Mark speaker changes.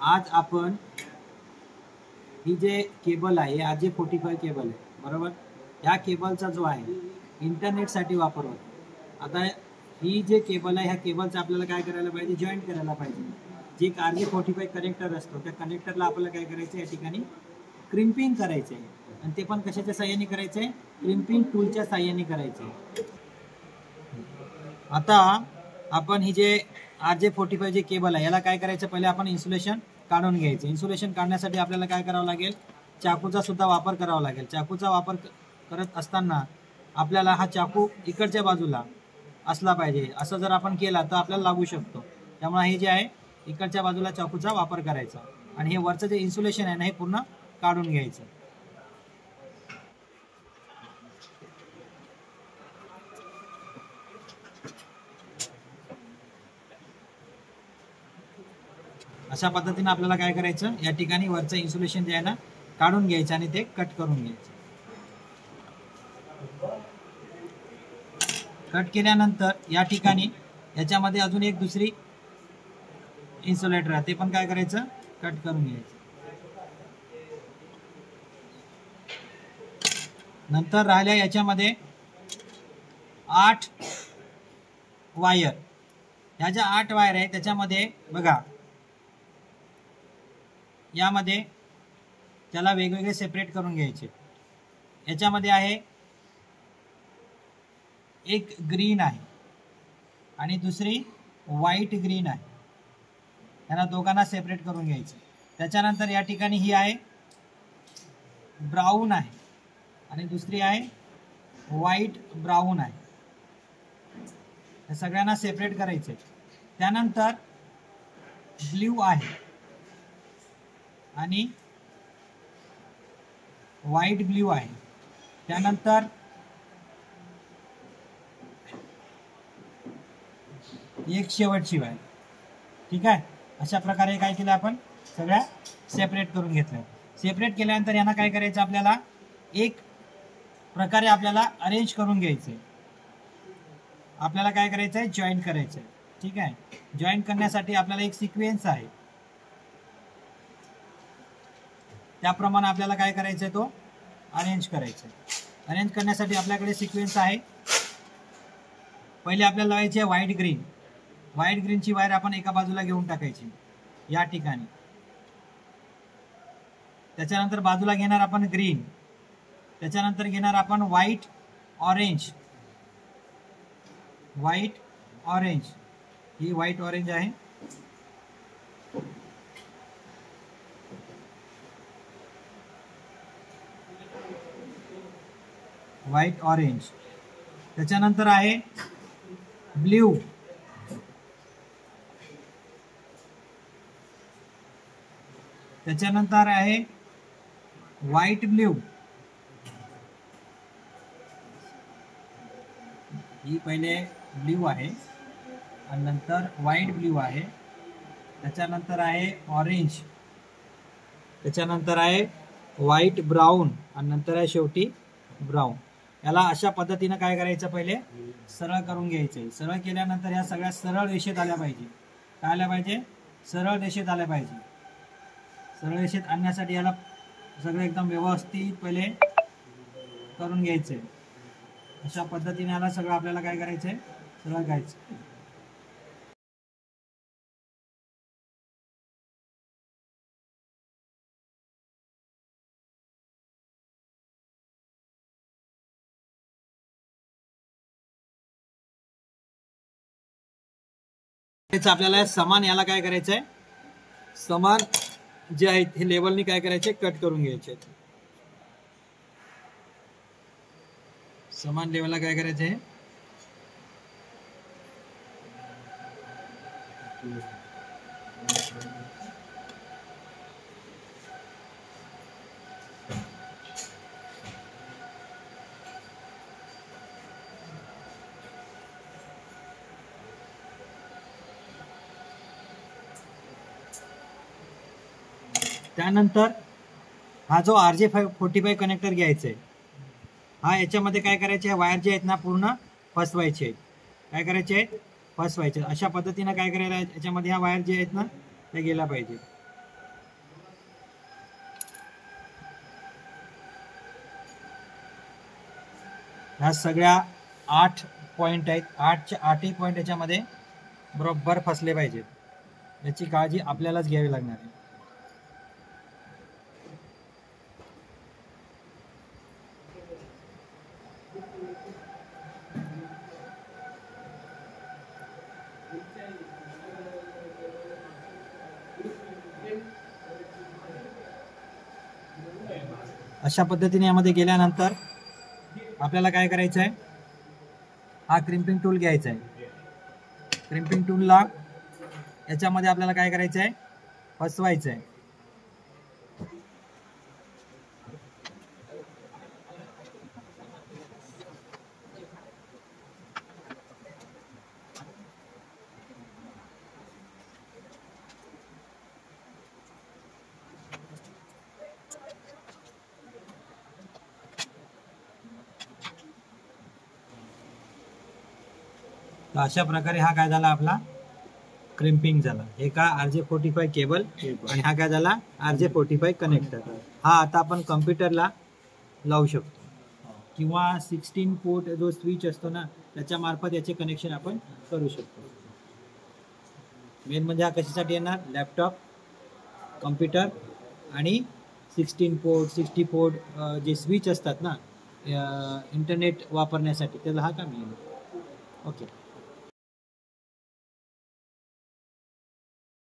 Speaker 1: आज आपण ही जे केबल आहे RJ45 केबल आहे बरोबर. ह्या केबलचा जो आहे इंटरनेटसाठी वापर होतो. आता ही जे केबल आहे ह्या केबलचा आपल्याला काय करायला पाहिजे, जॉईंट करायला पाहिजे. जे एक RJ45 कनेक्टर असतो त्या कनेक्टरला आपल्याला काय करायचं, या ठिकाणी क्रिम्पिंग करायचं आहे. आणि ते पण कशाच्या साह्याने करायचं आहे, क्रिम्पिंग टूलच्या साह्याने करायचं आहे. आता आपण ही जे RJ45 जे केबल आहे याला काय करायचं, पहिले आपण इन्सुलेशन काढून घ्यायचं. इन्सुलेशन काढण्यासाठी आपल्याला काय करावं लागेल, चाकूचा सुद्धा वापर करावा लागेल. चाकूचा वापर करत असताना आपल्याला हा चाकू इकडच्या बाजूला असला पाहिजे. असं जर आपण केला तर आपल्याला लागू शकतो. त्यामुळे हे जे आहे इकडच्या बाजूला चाकूचा वापर करायचा आणि हे वरचं जे इन्सुलेशन आहे ना हे पूर्ण काढून घ्यायचं. अशा पद्धतीने आपल्याला काय करायचं, या ठिकाणी वरचं इन्सुलेशन जे आहे ना काढून घ्यायचं आणि ते कट करून घ्यायचं. कट केल्यानंतर या ठिकाणी याच्यामध्ये अजून एक दुसरी इन्सुलेटर आहे ते पण काय करायचं, कट करून घ्यायचं. नंतर राहिल्या याच्यामध्ये 8 वायर. ह्या ज्या 8 वायर आहे त्याच्यामध्ये बघा यामध्ये त्याला वेगवेगळे सेपरेट करून घ्यायचे. याच्यामध्ये आहे एक ग्रीन आहे आणि दुसरी व्हाईट ग्रीन आहे. त्यांना दोघांना सेपरेट करून घ्यायचं. त्याच्यानंतर या ठिकाणी ही आहे ब्राऊन आहे आणि दुसरी आहे व्हाईट ब्राऊन आहे. या सगळ्यांना सेपरेट करायचे. त्यानंतर ब्ल्यू आहे आणि व्हाईट ब्ल्यू आहे. त्यानंतर एक शेवटची वायर. ठीक आहे. अशा प्रकारे काय केलं, आपण सगळ्या सेपरेट करून घेतल्या. सेपरेट केल्यानंतर यांना काय करायचं, आपल्याला एक प्रकारे आपल्याला अरेंज करून घ्यायचे. आपल्याला काय करायचं आहे, जॉईंट करायचं आहे. ठीक आहे. जॉईंट करण्यासाठी आपल्याला एक सिक्वेन्स आहे त्याप्रमाणे आपल्याला काय करायचं आहे, तो अरेंज करायचा आहे. अरेंज करण्यासाठी आपल्याकडे सिक्वेन्स आहे. पहिले आपल्याला लावायची आहे व्हाईट ग्रीन. व्हाईट ग्रीनची वायर आपण एका बाजूला घेऊन टाकायची या ठिकाणी. त्याच्यानंतर बाजूला घेणार आपण ग्रीन. त्याच्यानंतर घेणार आपण व्हाईट ऑरेंज. व्हाईट ऑरेंज, ही व्हाईट ऑरेंज आहे. White orange. त्याच्यानंतर आहे ब्ल्यू. त्याच्यानंतर आहे व्हाईट ब्ल्यू. ही पहिले ब्ल्यू आहे आणि नंतर व्हाईट ब्ल्यू आहे. त्याच्यानंतर आहे ऑरेंज. त्याच्यानंतर आहे व्हाईट ब्राऊन आणि नंतर आहे शेवटी ब्राऊन. याला अशा पद्धतीने काय करायचं, पहिले सरळ करून घ्यायचे. सरळ केल्यानंतर या सगळ्या सरळ रेषेत आल्या पाहिजे. काय आल्या पाहिजे, सरळ रेषेत आल्या पाहिजे. सरळ रेषेत आणण्यासाठी याला सगळं एकदम व्यवस्थित पहिले करून घ्यायचंय. अशा पद्धतीने याला सगळं आपल्याला काय करायचंय, सरळ करायचं. आपल्याला समान याला काय करायचंय, समान जे आहेत हे लेवलनी काय करायचे, कट करून घ्यायचे. समान लेवलला काय करायचे, त्यानंतर हा जो RJ45 कनेक्टर घ्यायचा आहे, हा याच्यामध्ये काय करायचे, वायर जे आहेत ना पूर्ण फसवायचे आहेत. काय करायचे आहेत, फसवायचे. अशा पद्धतीने काय करायला याच्यामध्ये ह्या वायर जे आहेत ना त्या गेल्या पाहिजे. ह्या सगळ्या 8 पॉईंट आहेत. 8चे 8ही पॉईंट याच्यामध्ये बरोबर फसले पाहिजेत. याची काळजी आपल्यालाच घ्यावी लागणार आहे. अशा पद्धतीने यामध्ये गेल्यानंतर आपल्याला काय करायचं आहे, हा क्रिम्पिंग टूल घ्यायचा आहे. क्रिम्पिंग टूलला याच्यामध्ये आपल्याला काय करायचं आहे, फसवायचं आहे. तर अशा प्रकारे हा काय झाला, आपला क्रिम्पिंग झाला. हे का RJ45 केबल आणि हा काय झाला RJ45 कनेक्टर. हा आता आपण कम्प्युटरला लावू शकतो किंवा 16 पोर्ट जो स्विच असतो ना त्याच्या मार्फत याचे कनेक्शन आपण करू शकतो. मेन म्हणजे हा कशासाठी येणार, लॅपटॉप, कम्प्युटर आणि 16 पोर्ट 60 पोर्ट जे स्विच असतात ना इंटरनेट वापरण्यासाठी, त्याला हा काम येईल. ओके.